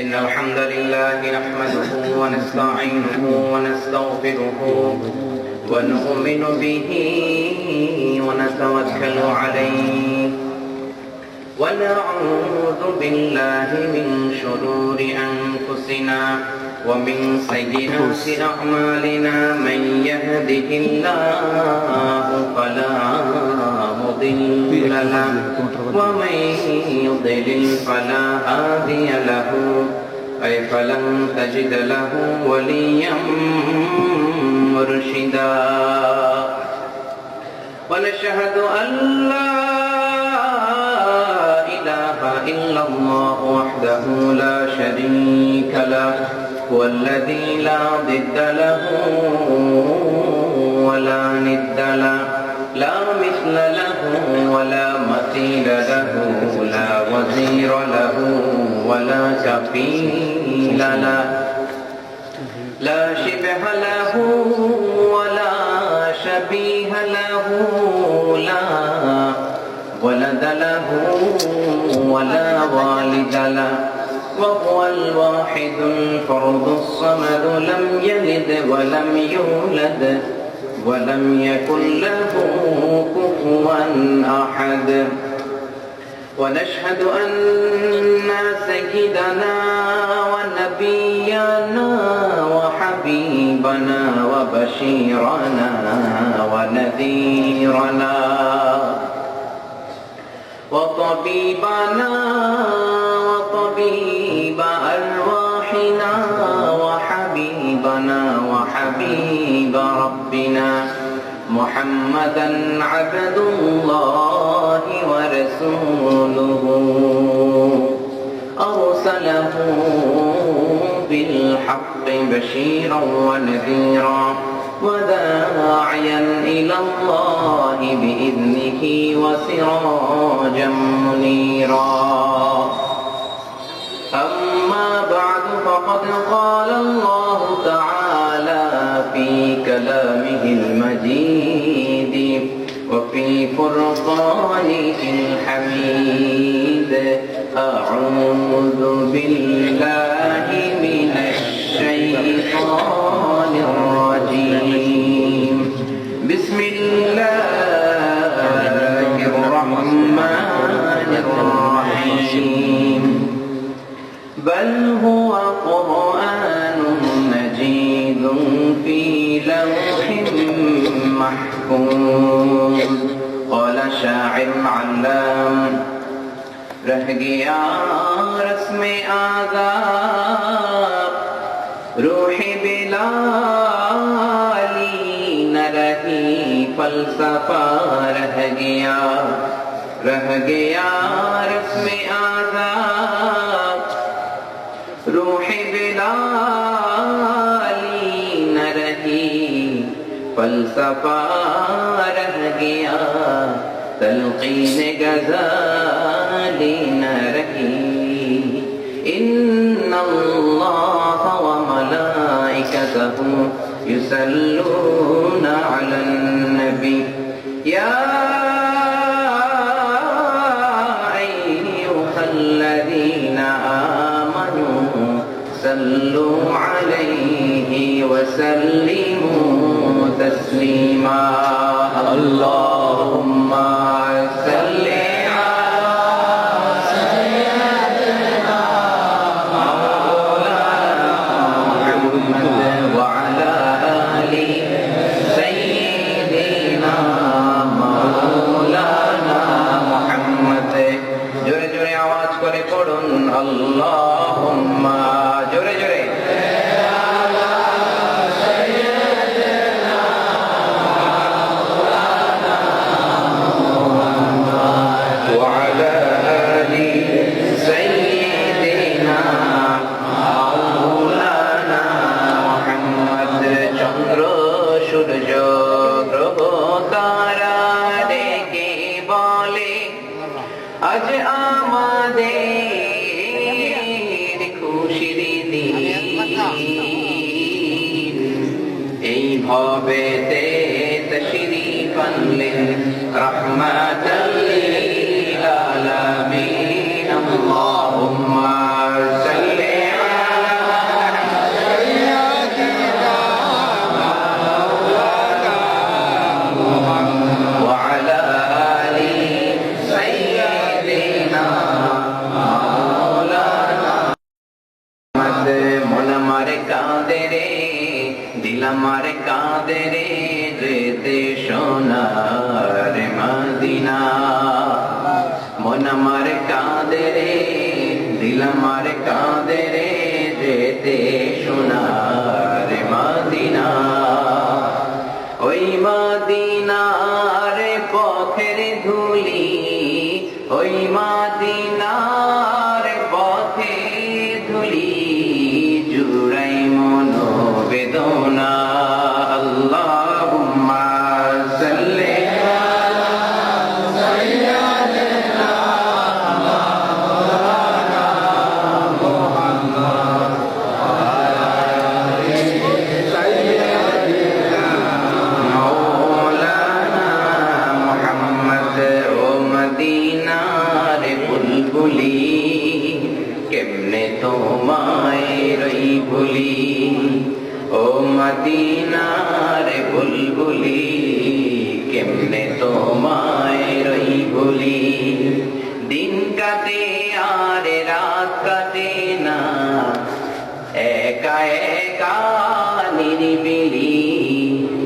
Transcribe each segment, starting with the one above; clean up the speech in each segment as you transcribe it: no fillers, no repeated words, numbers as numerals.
إن الحمد لله نحمده ونستعينه ونستغفره ونؤمن به ونتوكل عليه ونعوذ بالله من شرور أنفسنا ومن سيئات أعمالنا من يهده الله فلا مضل له ومن يضلل فلا هادي له أي فلن تجد له وليا مرشدا ونشهد أن لا إله إلا الله وحده لا شريك له هو الذي لا ضد له ولا ند له لا مثل له ولا مثيل له لا وزير له ولا كفيل له لا شبه له ولا شبيه له لا ولد له ولا والد له وهو الواحد الفرد الصمد لم يلد ولم يولد ولم يكن له كفوا أحد ونشهد أن سيدنا ونبينا وحبيبنا وبشيرنا ونذيرنا وطبيبنا وطبيب أرواحنا وحبيبنا وحبيب ربنا محمدا عبد الله ورسوله أرسله بالحق بشيرا ونذيرا وداعيا إلى الله بإذنه وسراجا منيرا أما بعد فقد قال الله تعالى في كلامه المجيد وفي فرقانه الحميد أعوذ بالله من الشيطان الرجيم بسم الله الرحمن الرحيم بل هو قرآن مجيد في لوح محفوظ قال شاعر علام رह गया रस्म आज़ाब रूह बिलाली न रही फलसफा रह गया रस्म आज़ाब रूह बिलाली न रही फलसफा रह गया तलक़ीन गज़ाली न रही इन्नल्लाह व मलाइकतहु युसल्लूना अलन नबी या अय्युहल्लज़ीना आमनू सल्लू अलैहि व सल्लिमू तस्लीमा अल्लाहुम्मा सल्लि अला सय्यिदिना मौलाना मुहम्मद व अला आलि सय्यिदिना मौलाना मुहम्मद जोरे जोरे आवाज करे पढ़ुन अल्लाहुम्मा जोरे जोरे আজ আমাদের খুশির দিন এই ভবেতে তশরীফ আনলেন রহমাতাল লিল আলামিন আল্লাহুম্মা সাল্লি কাঁদে রে, দিল আমার কাঁদে রে, যেতে সোনার মদিনা। মন আমার কাঁদে রে, দিল আমার কাঁদে রে, যেতে সোনার মদিনা। ওই মদিনার পথের ধুলি, ওই মদিনার পথে ধুলি, জুড়াই মনোবেদনা। আল্লাহুম্মা সাল্লি মদিনার বুলবুলি, কেমনে তোমায় রই ভুলি। দিন কাটে আর রাত কাটে না, একা একা নিরিবিলি,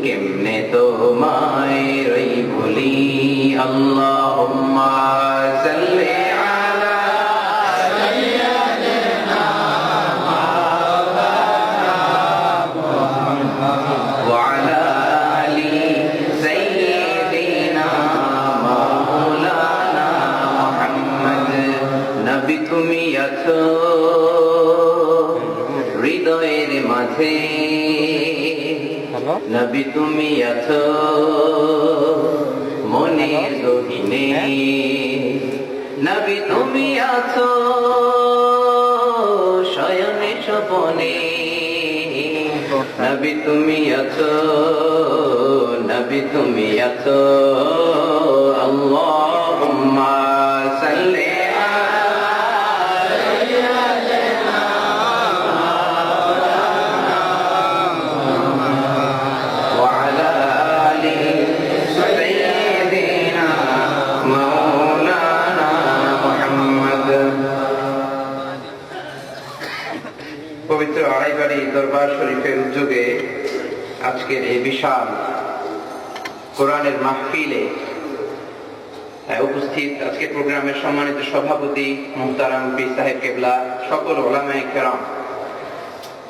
কেমনে তোমায় রই ভুলি। আল্লাহুম্মা সাল্লি তুমি আছো হৃদয়ের মাঝে, নবী তুমি আছো মনের গহীনে, নবী তুমি আছো শয়নে স্বপনে, নবী তুমি আছো, নবী তুমি আছো। আল্লাহুম্মা সাল্লি পবিত্র আড়াইবাড়ি দরবার শরীফের উদ্যোগে আজকের এই বিশাল কোরআনের মাহফিলে উপস্থিত আজকের প্রোগ্রামের সম্মানিত সভাপতি মুহতারাম পীর সাহেব কেবলা, সকল উলামায়ে কেরাম,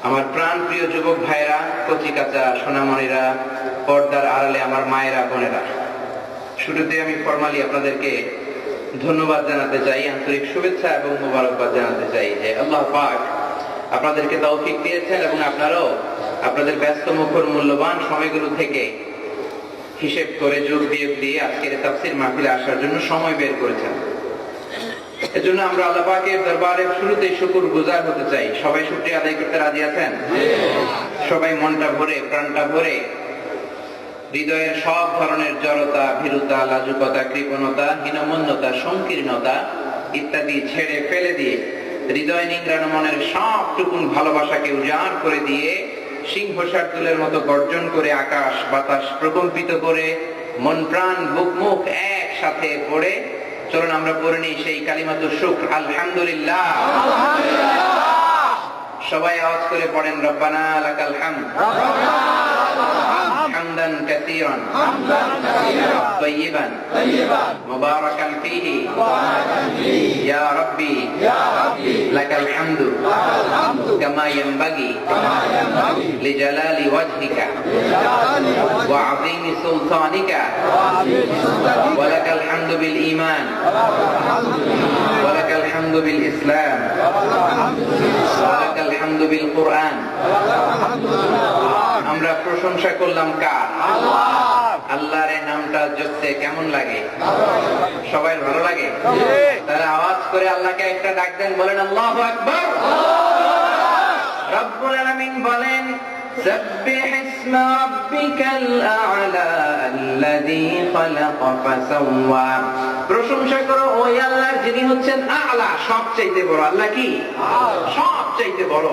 আমার প্রাণ প্রিয় যুবক ভাইরা, কচি কাঁচা সোনামণিরা, পর্দার আড়ালে আমার মায়েরা বোনেরা, শুরুতে আমি ফরমালি আপনাদেরকে ধন্যবাদ জানাতে চাই, আন্তরিক শুভেচ্ছা এবং মোবারকবাদ জানাতে চাই যে আল্লাহ পাক আপনাদেরকে তৌফিক দিয়েছেন এবং আপনারাও আপনাদের ব্যস্ত মুখর মূল্যবান সময়গুলো থেকে হিসেব করে যোগ বিয়োগ দিয়ে আজকের তাফসীর মাহফিলে আসার জন্য সময় বের করেছেন। এজন্য আমরা আল্লাহ পাকের দরবারে শুরুতেই শুকরগুজার হতে চাই। সবাই শুকরিয়া আদায় করতে রাজি আছেন? সবাই মনটা ভরে প্রাণটা ভরে হৃদয়ের সব ধরনের জড়তা, ভীরুতা, লাজুকতা, কৃপণতা, হীনমন্যতা, সংকীর্ণতা ইত্যাদি ছেড়ে ফেলে দিয়ে হৃদয় নিংড়ানো মনের সবটুকুন ভালোবাসাকে উজাড় করে দিয়ে সিংহ শার্দুলের মতো গর্জন করে আকাশ বাতাস প্রকম্পিত করে মন প্রাণ বুক মুখ একসাথে পড়ে চলুন আমরা পড়ে নিই সেই কালিমাতুশ শুকর, আলহামদুলিল্লাহ। সবাই আওয়াজ করে পড়েন, রব্বানা লাকাল হামদ হামদান কাসীরান তাইয়িবান মুবারাকান ফীহি ইয়া রাব্বি লাকাল হামদু কামা ইয়ানবাগি লিজালালি ওয়াজহিকা ওয়া আযীমি সুলতানিকা ওয়া লাকাল হামদু বিল ঈমান ওয়া লাকাল হামদু বিল ইসলাম ওয়া লাকাল হামদু বিল কুরআন। আমরা প্রশংসা করলাম কার? আল্লাহর এই নামটা জপতে কেমন লাগে? সবাই ভালো লাগে? তারা আওয়াজ করে আল্লাহকে একটা ডাক দেন, বলেন আল্লাহু আকবার। রব্বুল আলামিন বলেন, সাব্বিহ ইসমা রাব্বিকাল আ'লা আল্লাযী খালাকা ফাসাওয়া। প্রশংসা করো ওই আল্লাহর যিনি হচ্ছেন আ'লা, সবচাইতে বড়। আল্লাহ কি? সবচাইতে বড়।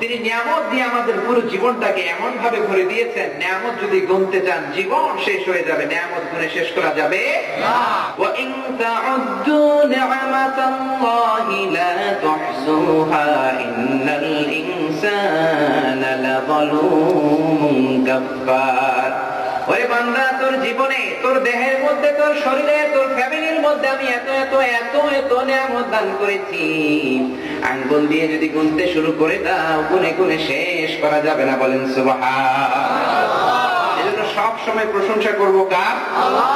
তিনি নিয়ামত দিয়ে আমাদের পুরো জীবনটাকে এমন ভাবে ভরে দিয়েছেন, নিয়ামত যদি গুনতে চান জীবন শেষ হয়ে যাবে, নিয়ামত গুনে শেষ করা যাবে না। ওয়া ইন তা'উদ্দু নি'মাতাল্লাহি লা তুহসুহা ইন্নাল ইনসানা ইনসানা লাযালুমুন কাফফার। ওরে বান্দা, তোর জীবনে, তোর দেহের মধ্যে, তোর শরীরে, তোর ফ্যামিলির মধ্যে আমি এত এত এত এত নিয়ামত দান করেছি, আঙ্গুল দিয়ে যদি গুনতে শুরু করে দাও, গুনে গুনে শেষ করা যাবে না। বলেন সুবহানাল্লাহ। এজন্য সব সময় প্রশংসা করব কার? আল্লাহ।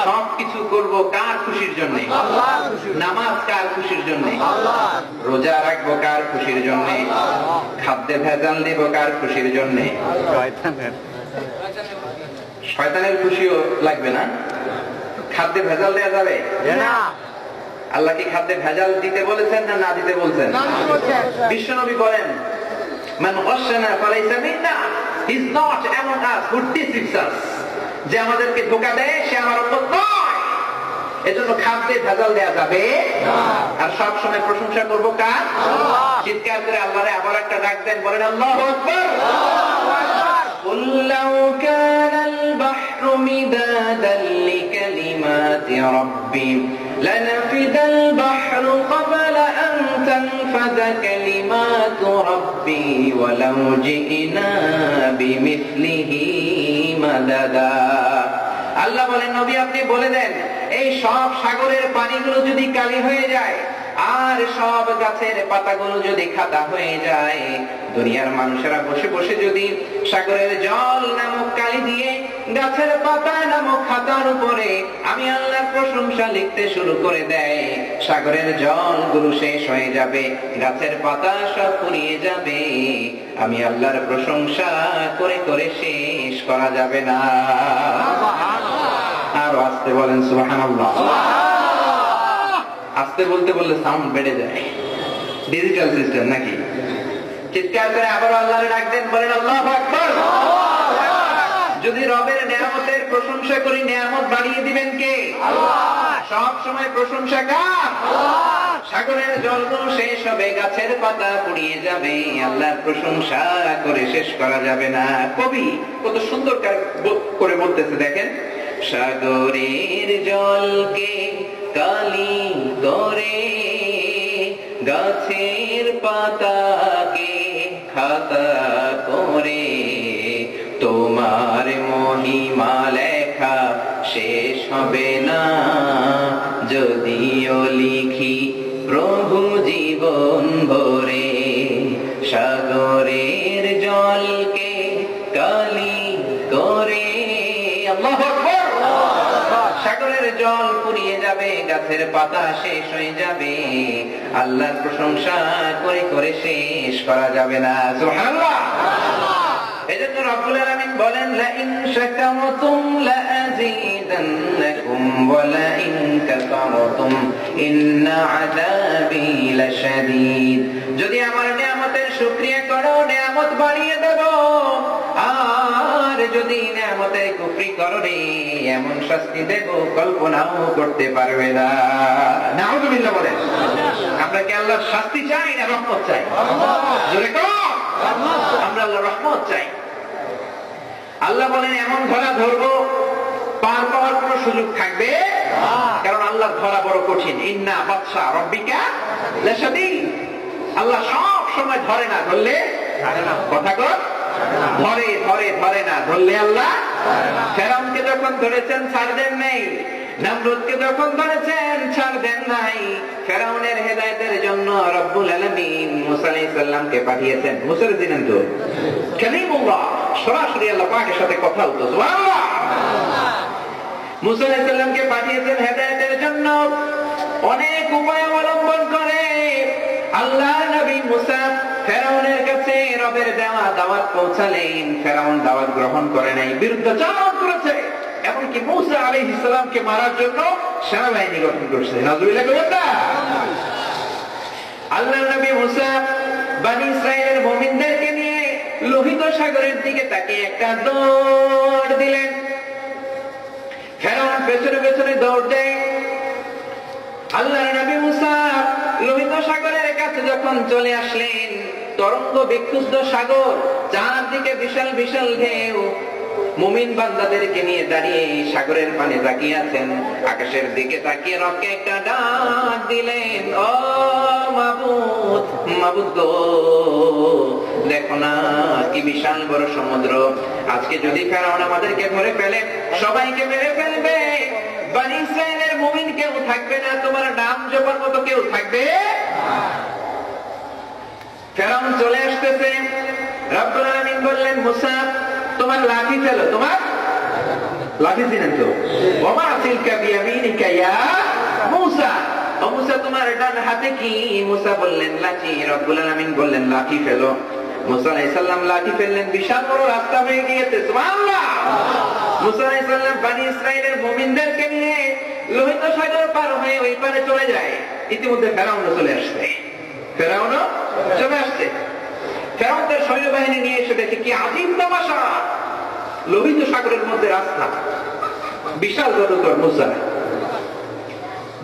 সবকিছু করব কার খুশির জন্য? আল্লাহ। নামাজ কার খুশির জন্য? আল্লাহ। রোজা রাখবো কার খুশির জন্য? আল্লাহ। খাদ্যে ভেজাল দেব কার খুশির জন্য? শয়তানের। শয়তানের খুশিও লাগবে না? খাদ্যে ভেজাল দেওয়া যাবে না। আল্লাহ কি খাদ্যে ভেজাল দিতে বলেছেন না না দিতে বলছেন? বিশ্বনবী বলেন, মান গাশানা ফালাইসা মিন্না, he is not among us who deceives us. যে আমাদেরকে ধোঁকা দেয় সে আমার উম্মত নয়। এজন্য খাদ্যে ভেজাল দেওয়া যাবে না। আর সব সময় প্রশংসা করব কার? আল্লাহ। চিৎকার করে আল্লাহরে আবার একটা ডাক দেন, বলেন আল্লাহু আকবার। قل لو كان البحر مدادا لكلمات ربي لنفد البحر قبل أن تنفد كلمات ربي ولو جئنا بمثله مددا। আল্লাহ বলেন, নবী আপনি বলে দেন, এই সব সাগরের পানিগুলো যদি কালি হয়ে যায়, আর সব গাছের পাতাগুলো যদি খাতা হয়ে যায়, দুনিয়ার মানুষেরা বসে বসে যদি সাগরের জল নামক কালি দিয়ে গাছের পাতা নামক খাতার উপরে আমি আল্লাহর প্রশংসা লিখতে শুরু করে দেয়, সাগরের জলগুলো শেষ হয়ে যাবে, গাছের পাতা সব ফুরিয়ে যাবে, আমি আল্লাহর প্রশংসা করে করে শেষ করা যাবে না। আর আস্তে বলেন সুবহানাল্লাহ। আস্তে বলতে বললে সাউন্ড বেড়ে যায়, ডিজিটাল সিস্টেম নাকি? চিৎকার করে আবার আল্লাহরে ডাক দেন, বলেন আল্লাহু আকবার। যদি রবের নিয়ামতের প্রশংসা করি, নিয়ামত বাড়িয়ে দিবেন কে? আল্লাহ। সব সময় প্রশংসা কার? আল্লাহ। সাগরের জলগুলো শেষ হবে, গাছের পাতা পুড়িয়ে যাবে, আল্লাহর প্রশংসা করে শেষ করা যাবে না। কবি কত সুন্দর করে বলতেছে দেখেন, সাগরের জলকে কালি করে, গাছের পাতাকে খাতা করে, তোমার মহিমা লেখা শেষ হবে না, যদিও লিখি প্রভু জীবন ভরে। সাগরের জলকে কালি করে, আল্লাহু আকবার। সাগরের জল ফুরিয়ে যাবে, গাছের পাতা শেষ হয়ে যাবে, আল্লাহর প্রশংসা করে করে শেষ করা যাবে না। সুবহানাল্লাহ। এজন্য রব্বুল আলামিন বলেন, লা ইন শাকারতুম লা আযীদান্নাকুম ওয়া লা ইন কাফারতুম ইন্না আযাবি লাশাদীদ। যদি আমার নিয়ামতের শুকরিয়া করো, নিয়ামত বাড়িয়ে দেব, আর যদি নিয়ামতের কুফরি করো রে, এমন শাস্তি দেব কল্পনাও করতে পারবে না। নাউযুবিল্লাহ বলেন। আমরা কি আল্লাহর শাস্তি চাই না রহমত চাই? জোরে কর, আমরা আল্লাহর রহমত চাই। আল্লাহ বলেন, এমন ধরা ধরবো পার পাওয়ার কোন সুযোগ থাকবে, কারণ আল্লাহর ধরা বড় কঠিন। ইন্না বাতশা রাব্বিকা লাশাদীদ। আল্লাহ সব সময় ধরে না, ধরলে কথা কর, ধরে ধরে ধরে না, ধরলে আল্লাহ। ফেরাউনকে যখন ধরেছেন ছাড় দেন নাই, নমরুদকে যখন ধরেছেন ছাড় দেন নাই। ফেরাউনের হেদায়েতের জন্য রব্বুল আলামিন মুসা আলাইহিস সালামকে পাঠিয়েছেন। মুসা ছিলেন তো কালিমুল্লাহ, সরাসরি আল্লাহ পাকের সাথে কথা হতো। সুবহানাল্লাহ। মুসা আলাইহিস সালামকে পাঠিয়েছেন হেদায়েতের জন্য, অনেক উপায় অবলম্বন করে আল্লাহ নবী মুসা ফেরাউনের কাছে রবের দেওয়া দাওয়াত পৌঁছালেন। ফেরাউন দাওয়াত গ্রহণ করে নাই, বিরুদ্ধাচরণ করেছে, এমনকি মুসা আলাইহিস সালামকে মারার জন্য সেনাবাহিনী গঠন করছে। নাউযুবিল্লাহ করেন না। আল্লাহ নবী মুসা বনি ইসরাইলের মুমিনদেরকে নিয়ে লোহিত সাগরের দিকে তাকিয়ে একটা দৌড় দিলেন। ফেরাউন পেছনে পেছনে দৌড় দেয়। আল্লাহ নবী মুসা লোহিত সাগরের কাছে যখন চলে আসলেন, তরঙ্গ বিক্ষুব্ধ সাগর, চারদিকে বিশাল বিশাল ঢেউ, মুমিন বান্দাদেরকে নিয়ে দাঁড়িয়ে সাগরের পানে তাকিয়ে আছেন। আকাশের দিকে তাকিয়ে রবকে একটা ডাক দিলেন, ও মাবুদ, মাবুদ গো, দেখো না কি বিশাল বড় সমুদ্র। আজকে যদি ফেরাউন আমাদেরকে ধরে ফেলে, সবাইকে মেরে ফেলবে। বনী ইসরাইলের মুমিন কেউ থাকবে না, তোমার নাম জপার মতো কেউ থাকবে। ফেরাউন চলে আসতেছে। রব্বুল আলামিন বললেন, মুসা তোমার লাঠি ফেলো। তোমার লাঠি দিলেন তো, ওমা তিলকা বিয়ামিনিকা ইয়া মুসা, ও মুসা তোমার ডান হাতে কি? মুসা বললেন লাঠি। রব্বুল আলামিন বললেন লাঠি ফেলো। মুসা আলাইহিস সালাম লাঠি ফেললেন, বিশাল বড় রাস্তা হয়ে গিয়েছে। সুবহানাল্লাহ। মুসা আলাইহিস সালাম বনী ইসরাইলের মুমিনদেরকে নিয়ে লোহিত সাগর পার হয়ে ওই পারে চলে যায়। ইতিমধ্যে ফেরাউন চলে আসছে। ফেরাউন চলে আসছে। ফেরাউন তার সৈন্যবাহিনী নিয়ে এসে দেখে কি আজীব তামাশা, লোহিত সাগরের মধ্যে রাস্তা, বিশাল জলধর মুসা,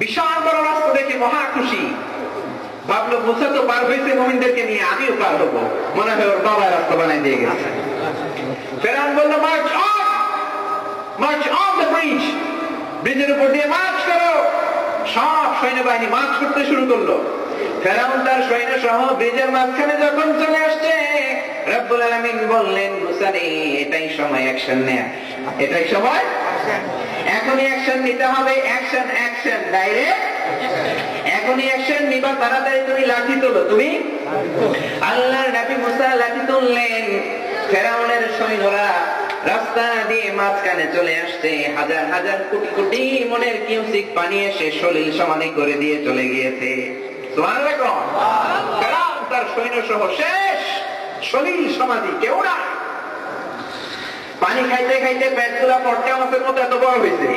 বিশাল বড় রাস্তা দেখে মহা খুশি। ভাবলো মুসা তো পার হয়েছে মুমিনদেরকে নিয়ে, আমিও পার হবো। মনে হয় ওর বাবা রাস্তা বানাই দিয়ে গেছে। ফেরাউন বলল, March on, March on the bridge, ব্রিজের উপর দিয়ে মার্চ করো। সব সৈন্যবাহিনী মার্চ করতে শুরু করলো। ফেরাউন তার সৈন্য সহ ব্রিজের মাঝখানে যখন চলে আসছে, রব্বুল আলামিন বললেন, মুসা রে, এটাই সময় অ্যাকশন নেয়া, এটাই সময়, এখনই অ্যাকশন নিতে হবে। অ্যাকশন, অ্যাকশন, ডাইরেক্ট এখনই অ্যাকশন নিবা। তাড়াতাড়ি তুমি লাঠি তোলো। তুমি আল্লাহর নবী মুসা লাঠি তুললেন। ফেরাউনের সৈন্যরা রাস্তা দিয়ে মাঝখানে চলে আসছে। হাজার হাজার কোটি কোটি মনের কিউসিক পানি এসে সলিল সমানি করে দিয়ে চলে গিয়েছে। সুবহানাল্লাহ। ফেরাউন তার সৈন্য সহ শেষ, সলিল সমাধি, কেউ না। পানি খাইতে খাইতে পেটগুলা পটকা মাছের মতো এত বড় হয়েছে।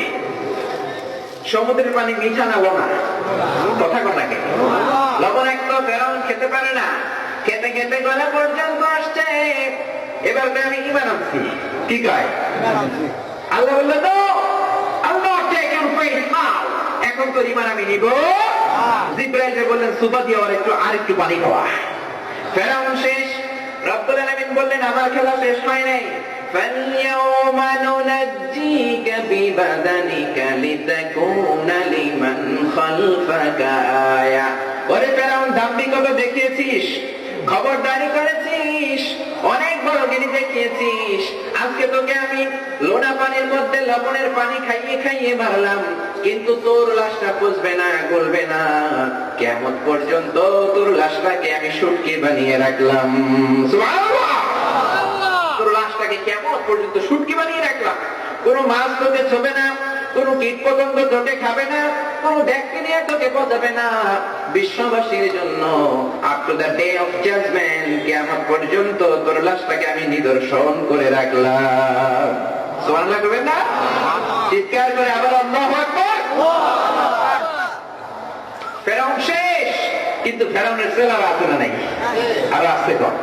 সমুদ্রের পানি মিঠা না লবণ? কথা কোনটাকে? লবণাক্ত। ফেরাউন খেতে পারে না। খেতে খেতে গলা পর্যন্ত আসছে। এবার আমি ঈমান আনছি। কি কয়? আল্লাহ বলল, তো আল্লাহ টেক ইউর ফেইথ নাও, এখন তো ঈমান আমি নিব। জিবরাইল বললেন, সুবা দিয়ে আরেকটু পানি খাওয়া। ফেরাউন শেষ। রব্বুল আলামিন বললেন, আমার খেলা শেষ হয় নাই। فَالْيَوْمَ نُنَجِّيكَ بِبَدَنِكَ لِتَكُونَ لِمَنْ خَلْفَكَ آيَةً। ওরে ফেরাউন, দাম্ভিকতা দেখিয়েছিস, খবরদারি করেছিস, অনেক বড় গিরি দেখিয়েছিস। আজকে তোকে আমি লোনা পানির মধ্যে লবণের পানি খাইয়ে খাইয়ে মারলাম, কিন্তু তোর লাশটা পচবে না, গলবে না। কিয়ামত পর্যন্ত তোর লাশটাকে আমি শুটকি বানিয়ে রাখলাম। সুবহানাল্লাহ। তোর লাশটাকে কিয়ামত পর্যন্ত শুটকি বানিয়ে রাখলাম। কোন মাছ তোকে ছোবে না, কোন কীট পতঙ্গ তোকে খাবে না, কোন ব্যাকটেরিয়া তোকে পচাবে না। বিশ্ববাসীর জন্য up to the day of judgment, কিয়ামত পর্যন্ত তোর লাশটাকে আমি নিদর্শন করে রাখলাম। সুবহানাল্লাহ করবেন না? চিৎকার করে আবার আল্লাহু আকবার। ফেরাউন শেষ, কিন্তু ফেরাউনের ছেলেরা আছে না নাই? আর আসছে কম।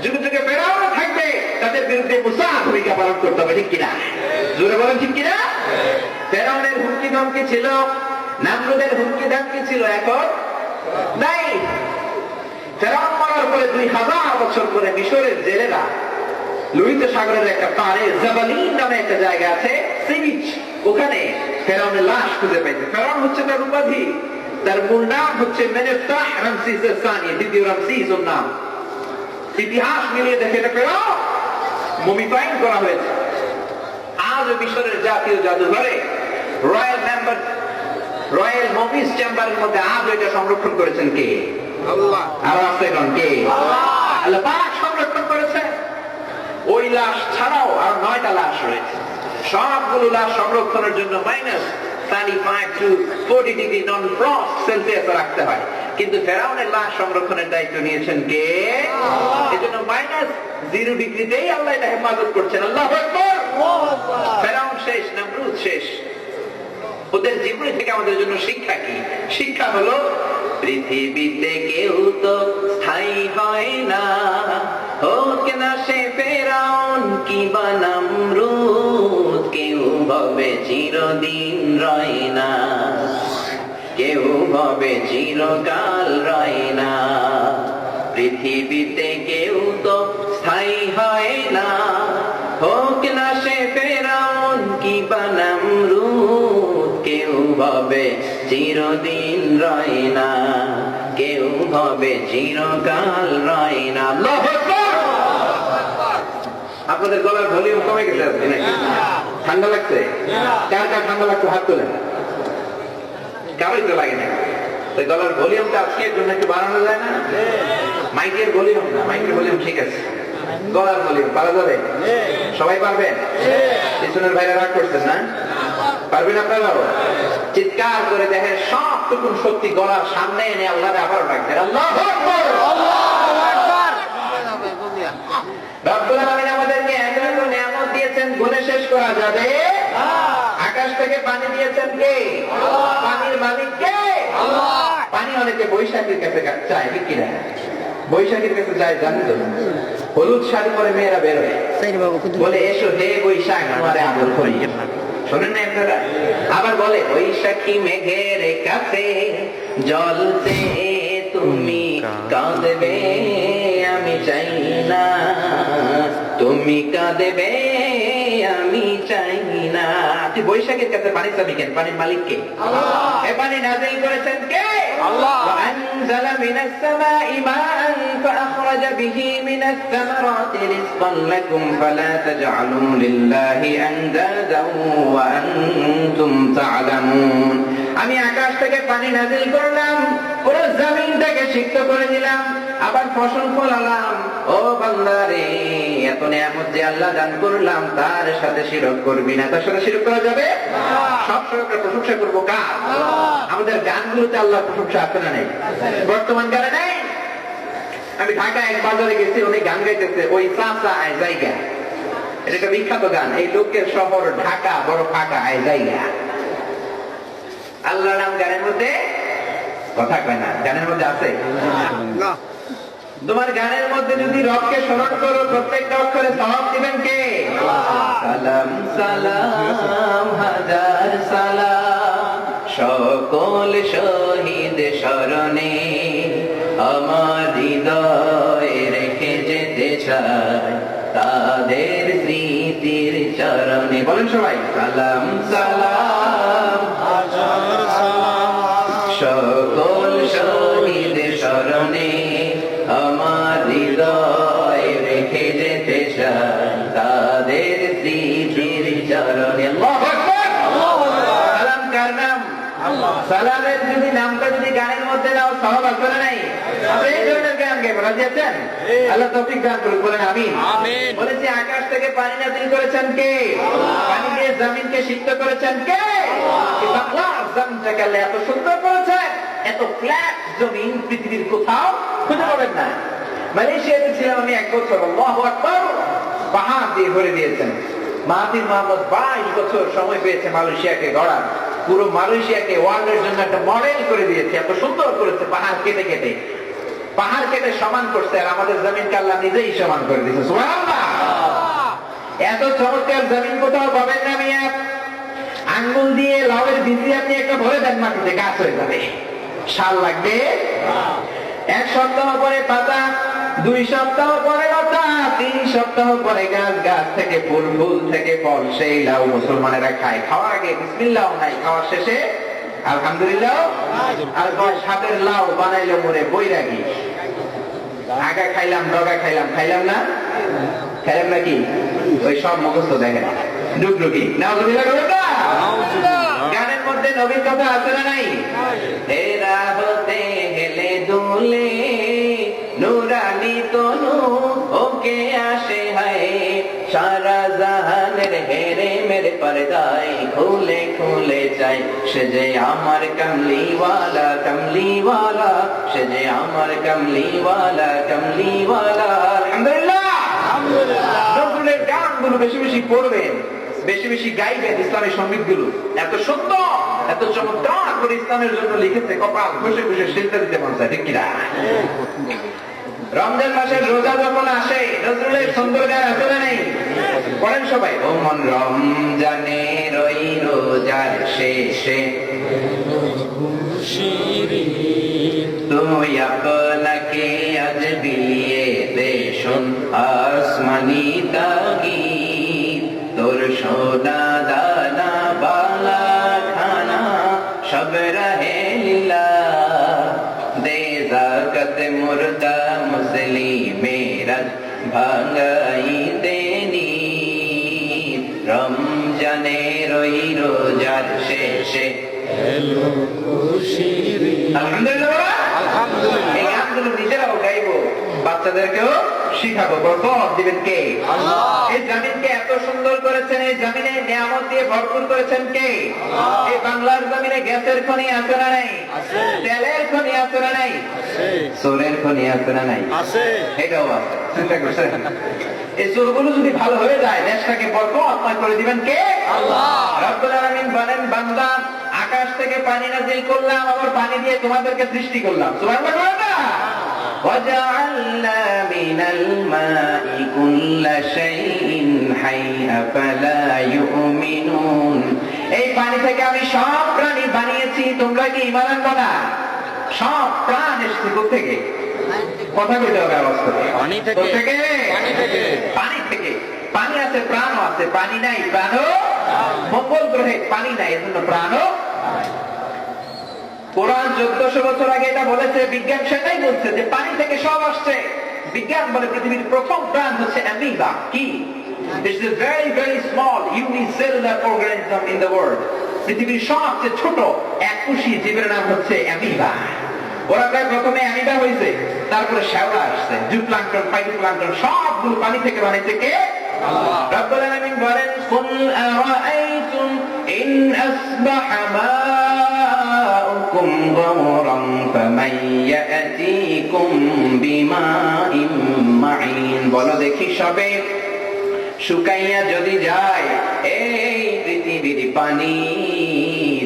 যুগে যুগে ফেরাউন থাকবে, তাদের বিরুদ্ধে মুসা ভূমিকা পালন করতে হবে, ঠিক কিনা? জোরে বলেন ঠিক কিনা? ফেরাউনের হুমকি ধমকি ছিল, নামরুদের হুমকি ধমকি ছিল, এখন নাই। ফেরাউন মরার পরে 2000 বছর পরে মিশরের জেলেরা লোহিত সাগরের একটা পারে জাবালিন নামে একটা জায়গা আছে, সি বিচ, ওখানে ফেরাউনের লাশ খুঁজে পাইছে। ফেরাউন হচ্ছে তার উপাধি, তার মূল নাম হচ্ছে মেনেফতাহ রামসিস সানি, দ্বিতীয় রামসিস ওর নাম। ইতিহাস মিলিয়ে দেখে এটা ফেরাউন মুমিফাইং করা হয়েছে। আজ মিশরের জাতীয় জাদুঘরে রয়্যাল মমিস চেম্বারের মধ্যে আজ এটা সংরক্ষণ করেছেন কে? আল্লাহ। আর আছে কোন কে? আল্লাহ পাক সংরক্ষণ করেছেন। ওই লাশ ছাড়াও আর 9টা লাশ রয়েছে। সবগুলো লাশ সংরক্ষণের জন্য -35 to 40 degree non frost Celsius রাখতে হয়, কিন্তু ফেরাউনের লাশ সংরক্ষণের দায়িত্ব নিয়েছেন কে? এজন্য -0 ডিগ্রিতেই আল্লাহ এটা হেফাজত করছেন। আল্লাহু আকবার। ফেরাউন শেষ, নমরুদ শেষ। ওদের জীবনী থেকে আমাদের জন্য শিক্ষা কি? শিক্ষা হলো, পৃথিবীতে কেউ তো স্থায়ী হয় না, হোক না সে ফেরাউন কিংবা নমরুদ, কেউ ভাবে চিরদিন রয় না, কেউ ভাবে চিরকাল রয় না। পৃথিবীতে কেউ তো স্থায়ী হয় না, হোক না সে ফেরাউন কিংবা নমরুদ, কেউ ভাবে চিরদিন রয় না, কেউ ভাবে চিরকাল রয় না। আল্লাহু আকবার। আপনাদের গলার ভলিউম কমে গেছে আজকে নাকি? ঠান্ডা লাগছে? কার কার ঠান্ডা লাগছে হাত তোলেন। কারোই তো লাগে না। তো গলার ভলিউমটা আজকের জন্য একটু বাড়ানো যায় না? মাইকের ভলিউম না, মাইকের ভলিউম ঠিক আছে, গলার ভলিউম পারা যাবে? সবাই পারবেন? পিছনের ভাইরা রাগ করছেন না? পারবেন আপনারাও? চিৎকার করে দেখেন সবটুকুন শক্তি গলার সামনে এনে আল্লাহরে আবারও ডাকবেন, আল্লাহু আকবার, আল্লাহু আকবার। রব্বুল আলামিন আমাদেরকে এত এত নিয়ামত দিয়েছেন, গুণে শেষ করা যাবে? আকাশ থেকে পানি দিয়েছেন কে? পানির মালিক কে? পানি অনেকে বৈশাখীর কাছে চায়, ঠিক কিনা? বৈশাখীর কাছে যায় জানেন তো? হলুদ শাড়ি পরে মেয়েরা বেরোয়, বলে এসো হে বৈশাখ আমারে আদর করি। শোনেন না আপনারা? আবার বলে বৈশাখী মেঘের কাছে জলতে তুমি কাঁদবে আমি চাই না, তুমি কাঁদবে আমি চাই না। আপনি বৈশাখের কাছে পানি চাবি কেন? পানির মালিক কে? আল্লাহ। এ পানি নাযিল করেছেন কে? আল্লাহ। ওয়া আনজালা মিনাস সামাই মাআন ফাআখরাজা বিহি মিনাস সামারাতি রিজকান লাকুম ফালা তাজআলু লিল্লাহি আনদাদান ওয়া আনতুম তা'লামুন। আমি আকাশ থেকে পানি নাযিল করলাম, পুরো জমিনটাকে সিক্ত করে দিলাম, আবার ফসল ফলালাম। ও বান্দারে, এত নিয়ামত যে আল্লাহ দান করলাম তার সাথে শিরক করবি না। তার সাথে শিরক করা যাবে? সব সময় প্রশংসা করবো কার? আমাদের গানগুলোতে আল্লাহ প্রশংসা আছে না নেই? বর্তমান গানে নেই? আমি ঢাকায় এক বাজারে গেছি, উনি গান গাইতেছে ওই চাচা আয় জায়গা। এটা একটা বিখ্যাত গান। এই লোকের শহর ঢাকা বড় ফাঁকা আয় জায়গা। আল্লাহর নাম গানের মধ্যে কথা কয় না, গানের মধ্যে আছে না। তোমার গানের মধ্যে যদি রবকে স্মরণ করো, প্রত্যেকটা অক্ষরে সওয়াব দিবেন কে? সালাম সালাম হাজার সালাম সকল শহীদ স্মরণে, আমার হৃদয়ে রেখে যেতে চাই তাদের স্মৃতির চরণে। বলেন সবাই সালাম সালাম হাজার সালাম সকল শহীদ স্মরণে, আমার হৃদয়ে রেখে যেতে চাই তাদের স্মৃতির চরণে। আল্লাহু আকবার, আল্লাহু আকবার। সালাম কার নাম? আল্লাহ। সালামের যদি নামটা যদি গানের মধ্যে দাও সওয়াব আছে না নাই? আপনি এই ধরনের গান গাইবেন, রাজি আছেন? আল্লাহ তৌফিক দান করুন, বলেন আমিন। আমিন। বলেছি আকাশ থেকে পানি নাযিল করেছেন কে? পানি দিয়ে জমিনকে সিক্ত করেছেন কে? আল্লাহ। জমিনটাকে আল্লাহ এত সুন্দর করেছেন, এত ফ্ল্যাট জমিন পৃথিবীর কোথাও খুঁজে পাবেন না। মালয়েশিয়াতে ছিলাম আমি এক বছর, আল্লাহু আকবার, পাহাড় দিয়ে ভরে দিয়েছেন। মাহাথির মোহাম্মদ 22 বছর সময় পেয়েছে মালয়েশিয়াকে গড়ার। পুরো মালয়েশিয়াকে ওয়ার্ল্ডের জন্য একটা মডেল করে দিয়েছে, এত সুন্দর করেছে। পাহাড় কেটে কেটে, পাহাড় কেটে সমান করছে, আর আমাদের জমিনকে আল্লাহ নিজেই সমান করে দিয়েছে। সুবহানাল্লাহ। এত চমৎকার জমিন কোথাও পাবেন না মিয়া। আঙ্গুল দিয়ে লাউয়ের বীজ আপনি একটা ভরে দেন মাটিতে, গাছ হয়ে যাবে। সাল লাগবে? 1 সপ্তাহ পরে পাতা, 2 সপ্তাহ পরে লতা, 3 সপ্তাহ পরে গাছ, গাছ থেকে ফুল, ফুল থেকে ফল। সেই লাউ মুসলমানেরা খায়। খাওয়ার আগে বিসমিল্লাহ নাই, খাওয়ার শেষে আলহামদুলিল্লাহ। আর সাপের লাউ বানাইলে মরে বৈরাগী। আগা খাইলাম, ডগা খাইলাম, খাইলাম না? খাইলাম নাকি? ওই সব মুখস্থ দেখেন ডুগডুগি। নাউজুবিল্লাহ। গানের মধ্যে নবীর কথা আছে না নাই? এরা হতে গেলে দুলে নুরানি তনু ওকে আসে হায়, সারা জাহানের হেরে মেরে পর্দায় খুলে খুলে চাই, সে যে আমার কমলিওয়ালা কমলিওয়ালা, সে যে আমার কমলিওয়ালা কমলিওয়ালা। আলহামদুলিল্লাহ, আলহামদুলিল্লাহ। নজরুলের গানগুলো বেশি বেশি পড়বেন, বেশি বেশি গাইবেন। ইসলামের সঙ্গীতগুলো এত সুন্দর, এত চমৎকার করে ইসলামের জন্য লিখেছে, কপাল ঘষে ঘষে সিজদা দিতে মন চায়, ঠিক কিনা? রমজান মাসের রোজা যখন আসে, নজরুলের সুন্দর গান আছে না নেই? পড়েন সবাই। ও মন রমজানের ওই রোজার শেষে তুই আপনাকে আজ শোন আসমানি তাগিদ, তোর সোনা দানা বালা খানা সব রহে লিল্লাহ। দে যাকাত মুর্দা মুসলিমেরা ভাঙাই দেনি, রমজানের ওই রোজার শেষে আলহামদুলিল্লাহ। এই গানগুলো নিজেরাও গাইবো, বাচ্চাদেরকেও শিখাবো। বরকত দিবেন কে? আল্লাহ। এই জমিনকে এত সুন্দর করেছেন, এই জমিনে নিয়ামত দিয়ে ভরপুর করেছেন কে? এই বাংলার জমিনে গ্যাসের খনি আছে না নাই? তেলের খনি আছে না নাই? সোনের খনি আছে না নাই? এটাও আছে। চিন্তা করছেন? এই চোরগুলো যদি ভালো হয়ে যায়, দেশটাকে বরকতময় করে দিবেন কে? আল্লাহ। রব্বুল আলামিন বলেন, বান্দা আকাশ থেকে পানি নাযিল করলাম, আবার পানি দিয়ে তোমাদেরকে সৃষ্টি করলাম। সুবহানাল্লাহ। وَجَعَلْنَا مِنَ الْمَاءِ كُلَّ شَيْءٍ حَيٍّ أَفَلَا يُؤْمِنُونَ। এই পানি থেকে আমি সব প্রাণী বানিয়েছি, তোমরা কি ঈমান আনবে না? সব প্রাণ এসেছে কোথেকে? কথা বলতে হবে অবস্থা। পানি থেকে। পানি থেকে। পানি আছে, প্রাণও আছে। পানি নাই, প্রাণও। মঙ্গল গ্রহে পানি নাই, এজন্য প্রাণও। কোরআন 1400 বছর আগে এটা বলেছে, বিজ্ঞান সেটাই বলছে যে পানি থেকে সব আসছে। বিজ্ঞান বলে পৃথিবীর প্রথম প্রাণ হচ্ছে অ্যামিবা। কি? It's a very very small unicellular organism in the world. পৃথিবীর সবচেয়ে ছোট এককোষী জীবের নাম হচ্ছে অ্যামিবা। ওরা প্রথমে অ্যামিবা হয়েছে, তারপরে শ্যাওলা আসছে, জুপ্লাঙ্কটন, ফাইটোপ্লাঙ্কটন সবগুলো পানি থেকে বানাইছে কে? আল্লাহ। রব্বুল আলামিন বলেন, কুল আরাআইতুম ইন আসবাহা মাউকুম গাওরান ফামান ইয়াতিকুম বিমাইন মাইন। বলো দেখি, সবে শুকাইয়া যদি যায় এই পৃথিবীর পানি,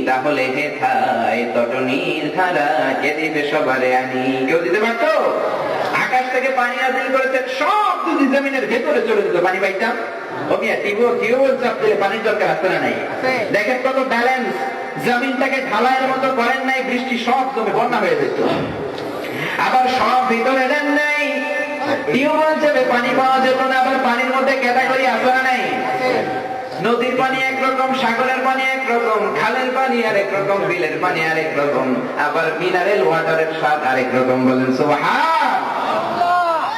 তাহলে হেথায় তটনির ধারা কে দিবে সবারে আনি? কেউ দিতে পারতো? আকাশ থেকে পানি নাযিল করেছেন, সব যদি জমিনের ভেতরে চলে যেত পানি পাইতাম। টিউবওয়েল চাপ দিলে পানির দরকার আছে না নাই? দেখেন কত ব্যালেন্স। জমিনটাকে ঢালাইয়ের মতো করেন নাই, বৃষ্টি সব জমে বন্যা হয়ে যেত। আবার সব ভিতরে দেন নাই, টিউবওয়েল চেপে পানি পাওয়া যেত না। আবার পানির মধ্যে ক্যাটাগরি আছে না নাই? নদীর পানি একরকম, সাগরের পানি একরকম, খালের পানি আরেক রকম, বিলের পানি আরেক রকম, আবার মিনারেল ওয়াটারের স্বাদ আরেক রকম। বলেন সুবহানাল্লাহ।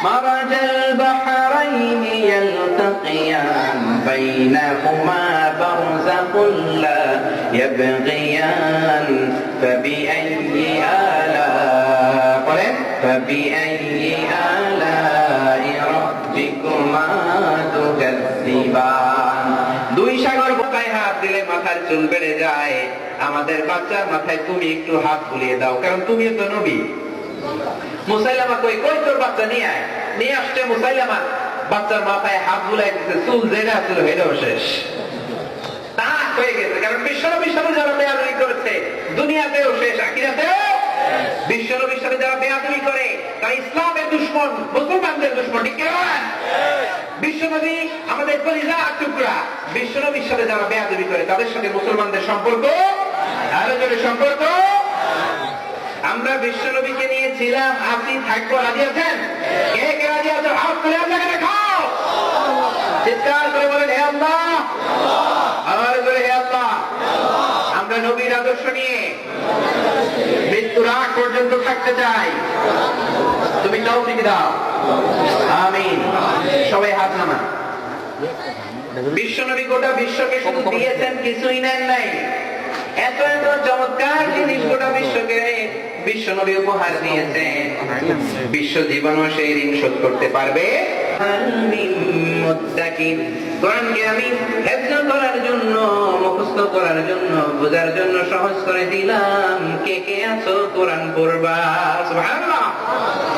মারাজাল বাহরাইন ইয়ালতাকিয়ান বাইনাহুমা বারযাকুন লা ইয়াবগিয়ান ফাবিআইয়ি আলা বলেন ফাবিআইয়ি আলাই রাব্বিকুমা তুকাযযিবান। দুই সাগর বোকায় হাত দিলে মাথার চুল বেড়ে যায়। আমাদের বাচ্চার মাথায় তুমি একটু হাত বুলিয়ে দাও, কারণ তুমি তো নবী। মুসাইলামা কই তোর বাচ্চা নিয়ে আয়। নিয়ে আসছে মুসাইলামা, বাচ্চার মাথায় হাত বুলাই দিতে, চুল যেটা ছিল সেটাও শেষ, তা হয়ে গেছে। কারণ বিশ্বনবী যারা বেয়াদবি করেছে, দুনিয়াতেও শেষ, আখিরাতেও। বিশ্বনবী যারা বেয়াদবি করে তারা ইসলামের দুশমন, মুসলমানদের দুশমন। ঠিক কি না? বিশ্বনবী আমাদের কলিজার টুকরা। বিশ্বনবীর সাথে যারা বেয়াদবি করে তাদের সাথে মুসলমানদের সম্পর্ক আরো জোরে সম্পর্ক। আমরা বিশ্বনবীকে নিয়েছিলাম, আপনি থাকবো, রাজি আছেন? কে কে রাজি আছেন? হাত তুলে আপনাকে দেখাও, চিৎকার করে বলেন হে আল্লাহ, আবার করে হে আল্লাহ। আমরা নবীর আদর্শ নিয়ে মৃত্যুর আগ পর্যন্ত থাকতে চাই। তুমি তৌফিক দাও, আমিন। সবাই হাত নামান। বিশ্বনবী গোটা বিশ্বকে শুধু দিয়েছেন, কিছুই নেন নাই। এত এত চমৎকার জিনিস গোটা বিশ্বকে বিশ্বনবী উপহার দিয়েছেন। বিশ্ব জীবনও সেই ঋণ শোধ করতে পারবে। কোরআনকে আমি হেফজ করার জন্য, মুখস্থ করার জন্য, বোঝার জন্য সহজ করে দিলাম। কে কে আছো কোরআন পড়বা? সুবহানাল্লাহ।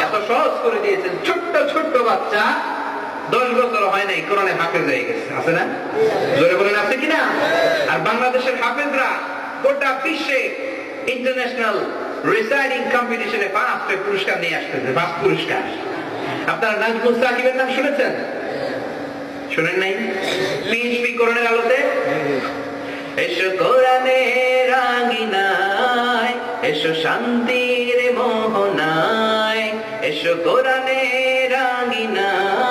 এত সহজ করে দিয়েছেন। ছোট্ট ছোট্ট বাচ্চা 10 বছর হয় নাই, কোরআনে হাফেজ হয়ে গেছে, আছে না? জোরে বলেন আছে কিনা? আর বাংলাদেশের হাফেজরা গোটা বিশ্বে ইন্টারন্যাশনাল রিসাইডিং কম্পিটিশনে 5টা পুরস্কার নিয়ে আসতেছে। 5 পুরস্কার। আপনারা নাজমুল সাকিবের নাম শুনেছেন? শুনেন নাই? পিএইচপি কোরআনের আলোতে। এসো কোরআনের আঙিনায়, এসো শান্তির মোহনায়, এসো কোরআনের আঙিনায়,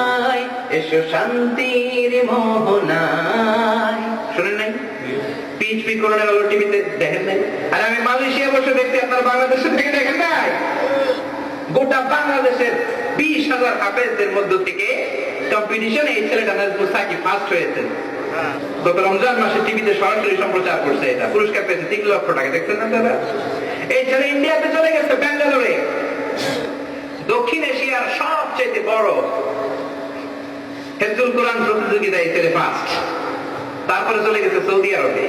এসো শান্তির মোহনায়। শুনেন নাই? পিএইচপি করোনা হলো টিভিতে দেখেন নাই? আর আমি মালয়েশিয়া বসে দেখতে, আপনারা বাংলাদেশে থেকে দেখেন নাই? গোটা বাংলাদেশের 20,000 হাফেজদের মধ্য থেকে কম্পিটিশন এই ছেলেটা নাজমুল সাকিব ফার্স্ট হয়েছে। গত রমজান মাসে টিভিতে সরাসরি সম্প্রচার করছে, এটা পুরস্কার পেয়েছে 3 লক্ষ টাকা। দেখছেন না দাদা? এই ছেলে ইন্ডিয়াতে চলে গেছে, ব্যাঙ্গালোরে, দক্ষিণ এশিয়ার সবচেয়ে বড় হেফজুল কোরআন প্রতিযোগিতায় ছেলে ফার্স্ট। তারপরে চলে গেছে সৌদি আরবে।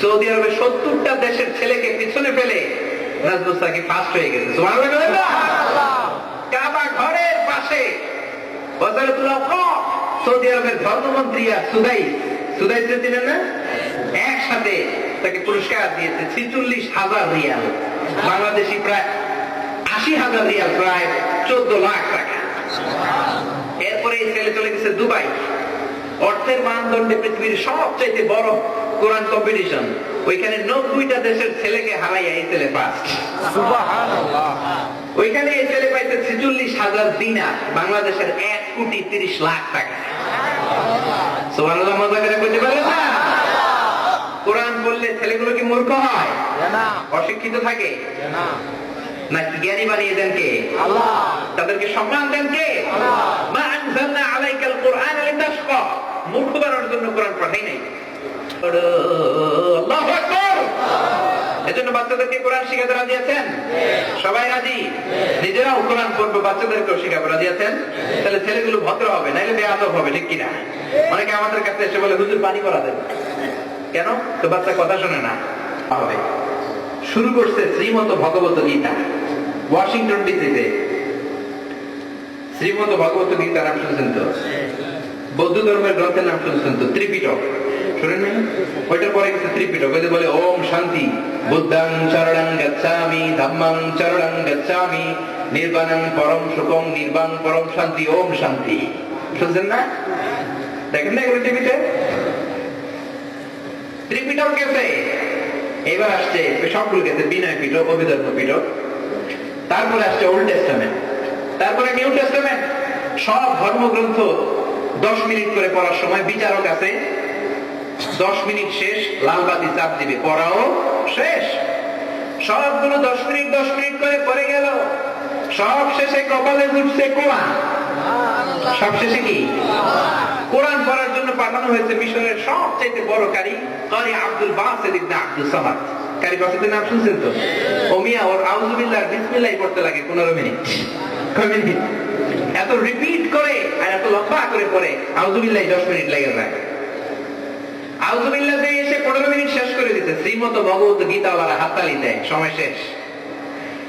সৌদি আরবে 70টা দেশের ছেলেকে পিছনে ফেলে নাজমুল সাকিব ফার্স্ট হয়ে গেছে। সুবহানাল্লাহ। কাবা ঘরের পাশে ওয়াজারাতুল আওকাফ, সৌদি আরবের ধর্মমন্ত্রী আর সুদাইস ছিলেন না, একসাথে তাকে পুরস্কার দিয়েছে 46,000 রিয়াল, বাংলাদেশি প্রায় 80,000 রিয়াল, প্রায় 14 লাখ টাকা। এরপরে এই ছেলে চলে গেছে দুবাই। অর্থের মানদণ্ডে পৃথিবীর সবচেয়ে বড় কোরআন কম্পিটিশন, ওইখানে 90টা দেশের ছেলেকে হারাইয়া এই ছেলে ফার্স্ট। সুবহানাল্লাহ। ওইখানে এই ছেলে পাইছে 46,000 দিনার, বাংলাদেশের 1,30,00,000 টাকা। সুবহানাল্লাহ। মজা করে কইতে পারেন না? কোরআন বললে ছেলেগুলো কি মূর্খ হয়? না। অশিক্ষিত থাকে? না। নাকি জ্ঞানী বানিয়ে দেন কে? আল্লাহ। তাদেরকে সম্মান দেন কে? আল্লাহ। মা আনজালনা আলাইকাল কুরআন লিতাশকা, মূর্খ বানানোর জন্য কোরআন পাঠাই নাই। আল্লাহু আকবার। এজন্য বাচ্চাদেরকে কোরআন শিখাতে রাজি আছেন? সবাই রাজি? নিজেরাও কোরআন পড়বে, বাচ্চাদেরকেও শিখাবে, রাজি আছেন? তাহলে ছেলেগুলো ভদ্র হবে, নাইলে বেয়াদব হবে, ঠিক কিনা? অনেকে আমাদের কাছে এসে বলে হুজুর পানি করা দেন কেন? তো বাচ্চা কথা শোনে না। হবে শুরু করছে শ্রীমন্ত ভগবত গীতা, ওয়াশিংটন ডিসিতে। শ্রীমন্ত ভগবত গীতার নাম শুনছেন তো? বৌদ্ধ ধর্মের গ্রন্থের নাম শুনছেন তো? ত্রিপিটক শুনেন নাই? ওইটার পরে গেছে ত্রিপিটক। ওই যে বলে ওম শান্তি, বুদ্ধং চরণং গচ্ছামি, ধম্মং চরণং গচ্ছামি, নির্বাণং পরম সুখং, নির্বাণ পরম শান্তি, ওম শান্তি। শুনছেন না? দেখেন না এগুলো টিভিতে? ত্রিপিটক গেছে, এবার আসছে সবগুলো গেছে, বিনয় পিটক, অভিধর্ম পিটক, তারপরে আসছে ওল্ড টেস্টামেন্ট, তারপরে নিউ টেস্টামেন্ট। সব ধর্মগ্রন্থ 10 মিনিট করে পড়ার সময় বিচারক আছে, 10 মিনিট শেষ, লালবাতি চাপ দিবে, পড়াও শেষ। সবগুলো 10 মিনিট করে পড়ে গেল। সব শেষে কপালে উঠছে কোরআন। সব শেষে কি? কোরআন পড়ার জন্য পাঠানো হয়েছে মিশরের সবচেয়ে বড় কারি আব্দুল বাসিত ইবনে আব্দুস সামাদ। কারি বাসিতের নাম শুনছেন তো? ওমিয়া ওর আউযুবিল্লাহ বিসমিল্লাহ পড়তে লাগে 15 মিনিট। কয় মিনিট? এত রিপিট করে আর এত লম্বা করে পড়ে আউযুবিল্লাহ 10 মিনিট লেগে যায়। আউযুবিল্লাহ দিয়ে এসে 15 মিনিট শেষ করে দিতে। শ্রীমন্ত ভগবত গীতাওয়ালারা হাততালি দেয়, সময় শেষ।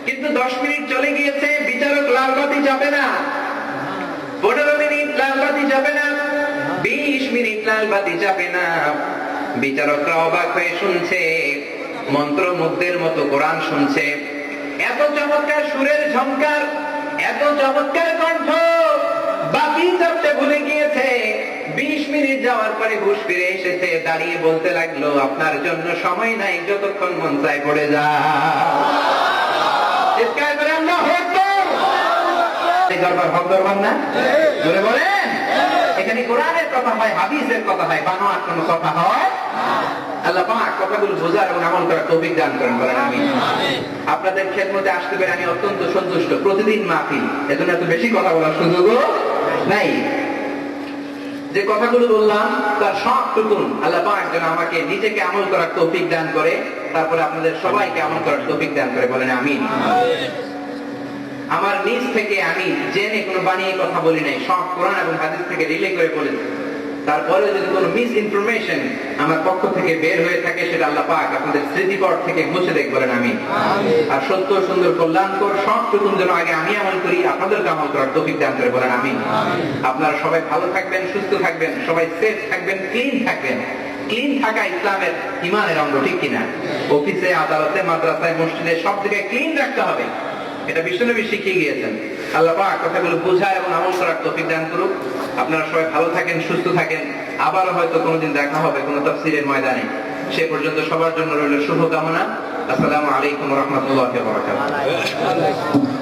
কিন্তু 10 মিনিট চলে গিয়েছে, বিচারক লালবাতি যাবে না। 15 মিনিট লালবাতি যাবে না, 20 মিনিট লালবাতি যাবে না। বিচারকরা অবাক হয়ে শুনছে, মন্ত্রমুগ্ধের মতো কোরআন শুনছে। এত চমৎকার সুরের ঝংকার, এত চমৎকার কণ্ঠ, বাতি জ্বলতে ভুলে গিয়েছে। 20 মিনিট যাওয়ার পরে হুঁশ ফিরে এসেছে, দাঁড়িয়ে বলতে লাগলো, আপনার জন্য সময় নাই, যতক্ষণ মন চায় পড়ে যা। চিৎকার করে আল্লাহু আকবার। এই দরবার হক দরবার না? জোরে বলেন। এখানে কোরআনের কথা হয়, হাদিসের কথা হয়, বানোয়াট কোনো কথা হয়। আল্লাহ পাক কথাগুলো বোঝার এবং আমল করার তৌফিক দান করেন, বলেন আমিন। আপনাদের খেদমতে আসতে পেরে আমি অত্যন্ত সন্তুষ্ট। প্রতিদিন মাহফিল, এজন্য এত বেশি কথা বলার সুযোগও নাই। যে কথাগুলো বললাম তার সবটুকু আল্লাহ পাক যেন আমাকে নিজেকে আমল করার তৌফিক দান করে, তারপরে আপনাদের সবাইকে আমল করার তৌফিক দান করে, বলেন আমিন। আমার নিজ থেকে আমি জেনে কোনো বানিয়ে কথা বলি নাই, সব কোরআন এবং হাদিস থেকে রিলে করে বলেছি। তারপরে যদি কোনো মিস ইনফরমেশন আমার পক্ষ থেকে বের হয়ে থাকে, সেটা আল্লাহ পাক আপনাদের স্মৃতিপট থেকে মুছে দেখ, বলেন আমিন। আর সত্য সুন্দর কল্যাণকর সবটুকু যেন আগে আমি আমল করি, আপনাদেরকে আমল করার তৌফিক দান করে, বলেন আমিন। আপনারা সবাই ভালো থাকবেন, সুস্থ থাকবেন, সবাই সেফ থাকবেন, ক্লিন থাকবেন। ক্লিন থাকা ইসলামের ঈমানের অঙ্গ, ঠিক কিনা? অফিসে, আদালতে, মাদ্রাসায়, মসজিদে সব জায়গায় ক্লিন রাখতে হবে, এটা বিশ্বনবী শিখিয়ে গিয়েছেন। আল্লাহ পাক কথাগুলো বোঝা এবং আমল করার তৌফিক দান করুক। আপনারা সবাই ভালো থাকেন, সুস্থ থাকেন। আবার হয়তো কোনোদিন দেখা হবে কোনো তাফসীরের ময়দানে। সে পর্যন্ত সবার জন্য রইল শুভকামনা। আসসালামু আলাইকুম ওয়া রাহমাতুল্লাহি ওয়া বারাকাতুহু।